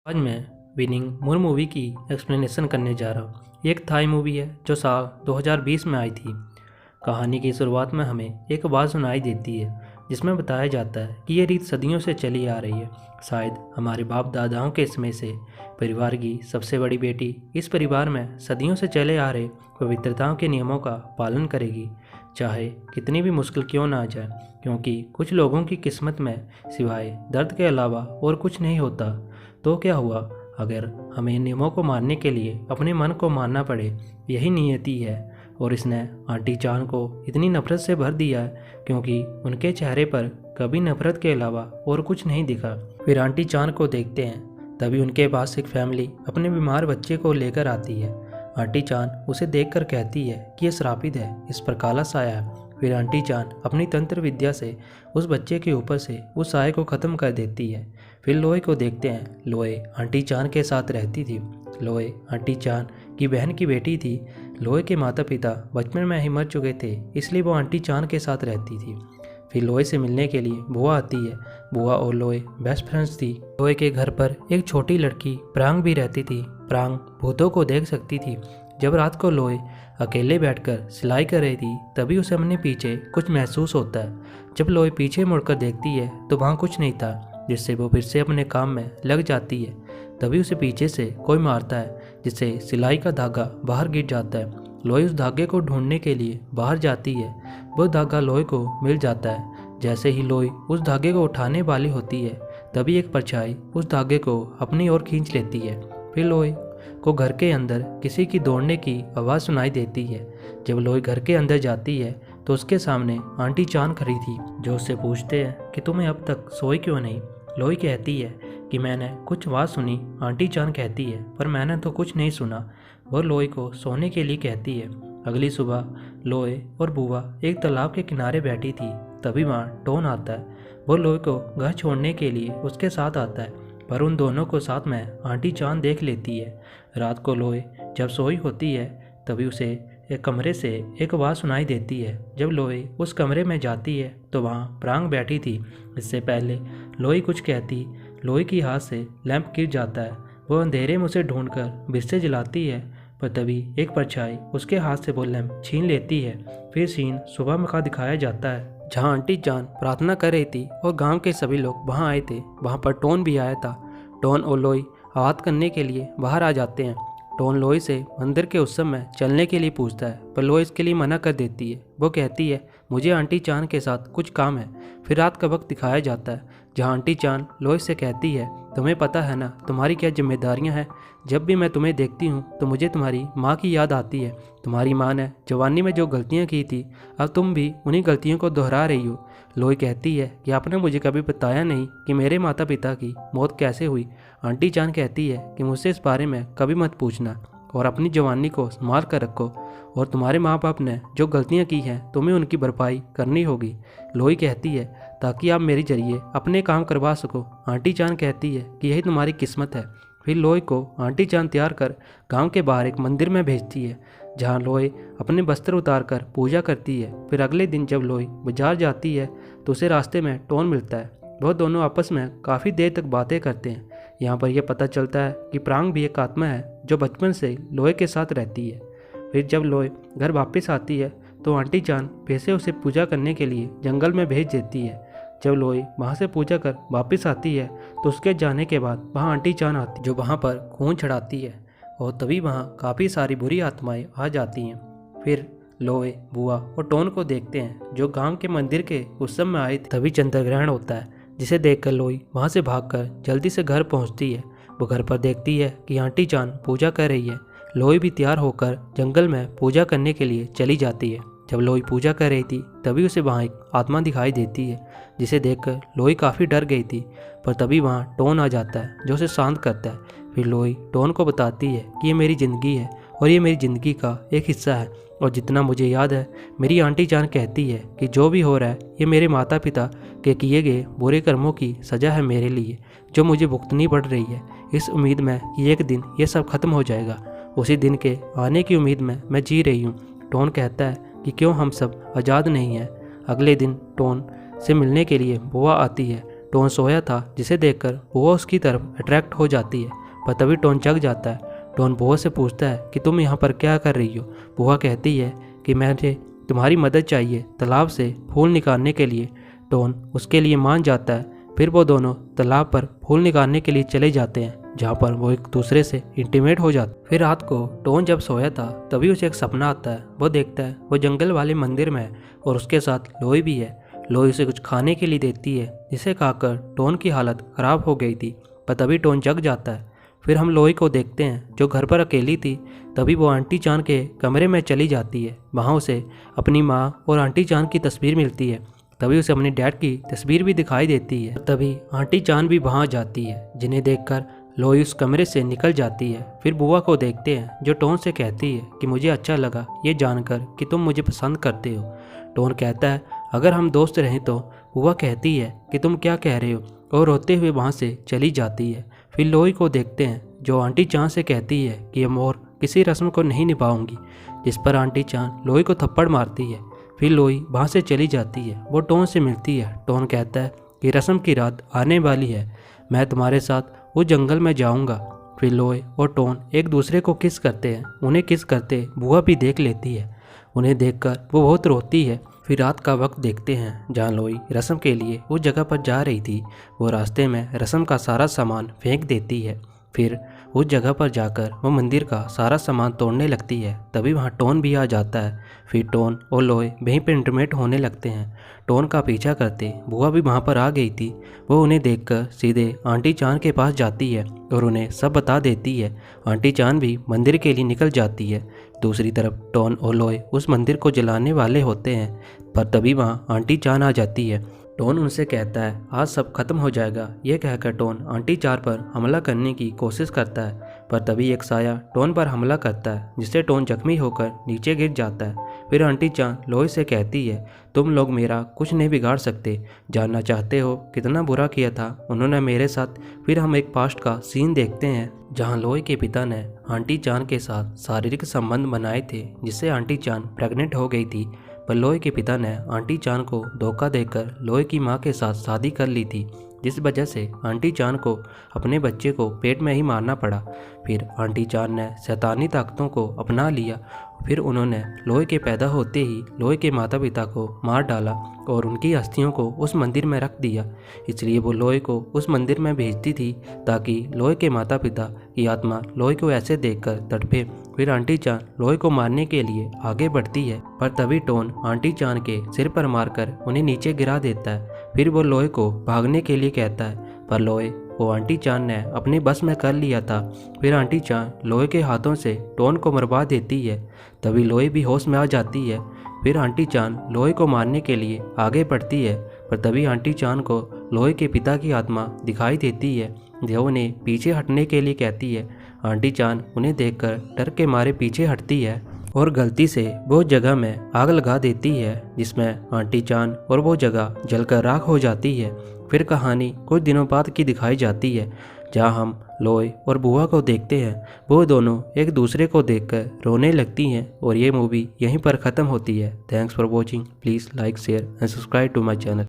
आज मैं winning more movie की एक्सप्लेनेशन करने जा रहा हूँ। ये एक थाई मूवी है जो साल 2020 में आई थी। कहानी की शुरुआत में हमें एक आवाज़ सुनाई देती है जिसमें बताया जाता है कि ये रीत सदियों से चली आ रही है। शायद हमारे बाप दादाओं के समय से परिवार की सबसे बड़ी बेटी इस परिवार में सदियों से चले आ रहे पवित्रताओं के नियमों का पालन करेगी, चाहे कितनी भी मुश्किल क्यों ना आ जाए, क्योंकि कुछ लोगों की किस्मत में सिवाय दर्द के अलावा और कुछ नहीं होता। तो क्या हुआ अगर हमें इन नियमों को मानने के लिए अपने मन को मानना पड़े? यही नियति है। और इसने आंटी चान को इतनी नफरत से भर दिया है क्योंकि उनके चेहरे पर कभी नफरत के अलावा और कुछ नहीं दिखा। फिर आंटी चान को देखते हैं, तभी उनके पास एक फैमिली अपने बीमार बच्चे को लेकर आती है। आंटी चान उसे देखकर कहती है कि यह श्रापित है, इस पर काला साया है। फिर आंटी चान अपनी तंत्र विद्या से उस बच्चे के ऊपर से उस साये को ख़त्म कर देती है। फिर लोए को देखते हैं। लोए आंटी चान के साथ रहती थी। लोए आंटी चान की बहन की बेटी थी। लोए के माता पिता बचपन में ही मर चुके थे, इसलिए वो आंटी चान के साथ रहती थी। फिर लोए से मिलने के लिए बुआ आती है। बुआ और लोए बेस्ट फ्रेंड्स थी। लोए के घर पर एक छोटी लड़की प्रांग भी रहती थी। प्रांग भूतों को देख सकती थी। जब रात को लोए अकेले बैठकर सिलाई कर रही थी, तभी उसे अपने पीछे कुछ महसूस होता है। जब लोए पीछे मुड़कर देखती है तो वहाँ कुछ नहीं था, जिससे वो फिर से अपने काम में लग जाती है। तभी उसे पीछे से कोई मारता है, जिससे सिलाई का धागा बाहर गिर जाता है। लोए उस धागे को ढूंढने के लिए बाहर जाती है। वो धागा लोए को मिल जाता है। जैसे ही लोए उस धागे को उठाने वाली होती है, तभी एक परछाई उस धागे को अपनी ओर खींच लेती है। फिर लोए को घर के अंदर किसी की दौड़ने की आवाज़ सुनाई देती है। जब लोए घर के अंदर जाती है तो उसके सामने आंटी चान खड़ी थी, जो उससे पूछते हैं कि तुम्हें अब तक सोई क्यों नहीं। लोई कहती है कि मैंने कुछ आवाज़ सुनी। आंटी चान कहती है पर मैंने तो कुछ नहीं सुना। वह लोई को सोने के लिए कहती है। अगली सुबह लोए और बुआ एक तालाब के किनारे बैठी थी। तभी वहाँ टोन आता है। वो लोई को घर छोड़ने के लिए उसके साथ आता है, पर उन दोनों को साथ में आंटी चान देख लेती है। रात को लोए जब सोई होती है, तभी उसे एक कमरे से एक आवाज़ सुनाई देती है। जब लोए उस कमरे में जाती है तो वहाँ प्रांग बैठी थी। इससे पहले लोई कुछ कहती, लोई की हाथ से लैंप गिर जाता है। वो अंधेरे में उसे ढूंढकर बिस्तर जलाती है, पर तभी एक परछाई उसके हाथ से वो लैंप छीन लेती है। फिर सीन सुबह का दिखाया जाता है, जहाँ आंटी चान प्रार्थना कर रही थी और गांव के सभी लोग वहाँ आए थे। वहाँ पर टोन भी आया था। टोन और लोई बात करने के लिए बाहर आ जाते हैं। टोन लोई से मंदिर के उत्सव में चलने के लिए पूछता है, पर लोई इसके लिए मना कर देती है। वो कहती है मुझे आंटी चान के साथ कुछ काम है। फिर रात का वक्त दिखाया जाता है, जहाँ आंटी चान लोई से कहती है तुम्हें पता है ना तुम्हारी क्या जिम्मेदारियां हैं। जब भी मैं तुम्हें देखती हूँ तो मुझे तुम्हारी माँ की याद आती है। तुम्हारी माँ ने जवानी में जो गलतियाँ की थी, अब तुम भी उन्हीं गलतियों को दोहरा रही हो। लोई कहती है कि आपने मुझे कभी बताया नहीं कि मेरे माता पिता की मौत कैसे हुई। आंटी चान कहती है कि मुझसे इस बारे में कभी मत पूछना और अपनी जवानी को संभाल कर रखो, और तुम्हारे माँ बाप ने जो गलतियाँ की हैं तुम्हें उनकी भरपाई करनी होगी। लोई कहती है ताकि आप मेरे जरिए अपने काम करवा सको। आंटी चान कहती है कि यही तुम्हारी किस्मत है। फिर लोई को आंटी चान तैयार कर गांव के बाहर एक मंदिर में भेजती है, जहां लोई अपने वस्त्र उतार कर पूजा करती है। फिर अगले दिन जब लोई बाजार जाती है तो उसे रास्ते में टोन मिलता है। वह दोनों आपस में काफ़ी देर तक बातें करते हैं। यहाँ पर यह पता चलता है कि प्रांग भी एक आत्मा है जो बचपन से लोए के साथ रहती है। फिर जब लोए घर वापस आती है तो आंटी चान फिर से उसे पूजा करने के लिए जंगल में भेज देती है। जब लोई वहाँ से पूजा कर वापस आती है तो उसके जाने के बाद वहाँ आंटी चान आती, जो वहाँ पर खून चढ़ाती है, और तभी वहाँ काफ़ी सारी बुरी आत्माएं आ जाती हैं। फिर लोए बुआ और टोन को देखते हैं, जो गांव के मंदिर के उत्सव में आए थे। तभी चंद्रग्रहण होता है, जिसे देखकर लोई वहाँ से भागकर जल्दी से घर पहुँचती है। वो घर पर देखती है कि आंटी चान पूजा कर रही है। लोई भी तैयार होकर जंगल में पूजा करने के लिए चली जाती है। जब लोई पूजा कर रही थी तभी उसे वहाँ एक आत्मा दिखाई देती है, जिसे देखकर लोई काफ़ी डर गई थी, पर तभी वहाँ टोन आ जाता है जो उसे शांत करता है। फिर लोई टोन को बताती है कि ये मेरी ज़िंदगी है और ये मेरी ज़िंदगी का एक हिस्सा है, और जितना मुझे याद है मेरी आंटी जान कहती है कि जो भी हो रहा है ये मेरे माता पिता के किए गए बुरे कर्मों की सज़ा है मेरे लिए, जो मुझे भुगतनी पड़ रही है, इस उम्मीद में कि एक दिन ये सब खत्म हो जाएगा। उसी दिन के आने की उम्मीद में मैं जी रही हूँ। टोन कहता है कि क्यों हम सब आज़ाद नहीं हैं। अगले दिन टोन से मिलने के लिए बुआ आती है। टोन सोया था, जिसे देखकर बुआ उसकी तरफ अट्रैक्ट हो जाती है। पर तभी टोन जग जाता है। टोन बुआ से पूछता है कि तुम यहाँ पर क्या कर रही हो। बुआ कहती है कि मुझे तुम्हारी मदद चाहिए तालाब से फूल निकालने के लिए। टोन उसके लिए मान जाता है। फिर वो दोनों तालाब पर फूल निकालने के लिए चले जाते हैं, जहाँ पर वो एक दूसरे से इंटीमेट हो जाते। फिर रात को टोन जब सोया था तभी उसे एक सपना आता है। वो देखता है वो जंगल वाले मंदिर में है और उसके साथ लोई भी है। लोई उसे कुछ खाने के लिए देती है, जिसे खाकर टोन की हालत खराब हो गई थी। पर तभी टोन जग जाता है। फिर हम लोई को देखते हैं जो घर पर अकेली थी। तभी वो आंटी चान के कमरे में चली जाती है। वहाँ उसे अपनी माँ और आंटी चान की तस्वीर मिलती है। तभी उसे अपने डैड की तस्वीर भी दिखाई देती है। तभी आंटी चान भी वहाँ जाती है, जिन्हें देखकर लोई उस कमरे से निकल जाती है। फिर बुआ को देखते हैं जो टोन से कहती है कि मुझे अच्छा लगा ये जानकर कि तुम मुझे पसंद करते हो। टोन कहता है अगर हम दोस्त रहें तो। बुआ कहती है कि तुम क्या कह रहे हो, और रोते हुए वहाँ से चली जाती है। फिर लोई को देखते हैं जो आंटी चान से कहती है कि हम और किसी रस्म को नहीं निभाऊंगी, जिस पर आंटी चान लोई को थप्पड़ मारती है। फिर लोई वहाँ से चली जाती है। वो टोन से मिलती है। टोन कहता है कि रस्म की रात आने वाली है, मैं तुम्हारे साथ उस जंगल में जाऊंगा। फिर लोई और टोन एक दूसरे को किस करते हैं। उन्हें किस करते बुआ भी देख लेती है। उन्हें देखकर वो बहुत रोती है। फिर रात का वक्त देखते हैं जहाँ लोई रस्म के लिए उस जगह पर जा रही थी। वो रास्ते में रस्म का सारा सामान फेंक देती है। फिर उस जगह पर जाकर वो मंदिर का सारा सामान तोड़ने लगती है। तभी वहाँ टोन भी आ जाता है। फिर टोन और लोई वहीं पर इंटीमेट होने लगते हैं। टोन का पीछा करते बुआ भी वहाँ पर आ गई थी। वो उन्हें देखकर सीधे आंटी चान के पास जाती है और उन्हें सब बता देती है। आंटी चान भी मंदिर के लिए निकल जाती है। दूसरी तरफ टोन और लोई उस मंदिर को जलाने वाले होते हैं, पर तभी वहाँ आंटी चान आ जाती है। टोन उनसे कहता है आज सब खत्म हो जाएगा। यह कहकर टोन आंटी चान पर हमला करने की कोशिश करता है, पर तभी एक साया टोन पर हमला करता है, जिससे टोन जख्मी होकर नीचे गिर जाता है। फिर आंटी चान लोई से कहती है तुम लोग मेरा कुछ नहीं बिगाड़ सकते। जानना चाहते हो कितना बुरा किया था उन्होंने मेरे साथ। फिर हम एक पास्ट का सीन देखते हैं जहां लोई के पिता ने आंटी चान के साथ शारीरिक संबंध बनाए थे, जिससे आंटी चान प्रेग्नेंट हो गई थी। पर लोई के पिता ने आंटी चान को धोखा देकर लोई की मां के साथ शादी कर ली थी, जिस वजह से आंटी चान को अपने बच्चे को पेट में ही मारना पड़ा। फिर आंटी चान ने शैतानी ताकतों को अपना लिया। फिर उन्होंने लोई के पैदा होते ही लोई के माता पिता को मार डाला और उनकी अस्थियों को उस मंदिर में रख दिया। इसलिए वो लोई को उस मंदिर में भेजती थी ताकि लोई के माता पिता की आत्मा लोई को ऐसे देखकर तड़पे। फिर आंटी चान लोई को मारने के लिए आगे बढ़ती है, पर तभी टोन आंटी चान के सिर पर मारकर उन्हें नीचे गिरा देता है। फिर वो लोई को भागने के लिए कहता है, पर लोई वो आंटी चान ने अपने बस में कर लिया था। फिर आंटी चान लोई के हाथों से टोन को मरवा देती है। तभी लोई भी होश में आ जाती है। फिर आंटी चान लोई को मारने के लिए आगे बढ़ती है, पर तभी आंटी चान को लोई के पिता की आत्मा दिखाई देती है, जो उन्हें पीछे हटने के लिए कहती है। आंटी चान उन्हें देखकर डर के मारे पीछे हटती है और गलती से वो जगह में आग लगा देती है, जिसमें आंटी चान और वो जगह जलकर राख हो जाती है। फिर कहानी कुछ दिनों बाद की दिखाई जाती है, जहां हम लोई और बुआ को देखते हैं। वो दोनों एक दूसरे को देखकर रोने लगती हैं और ये मूवी यहीं पर ख़त्म होती है। Thanks for watching. Please like share and subscribe to my channel.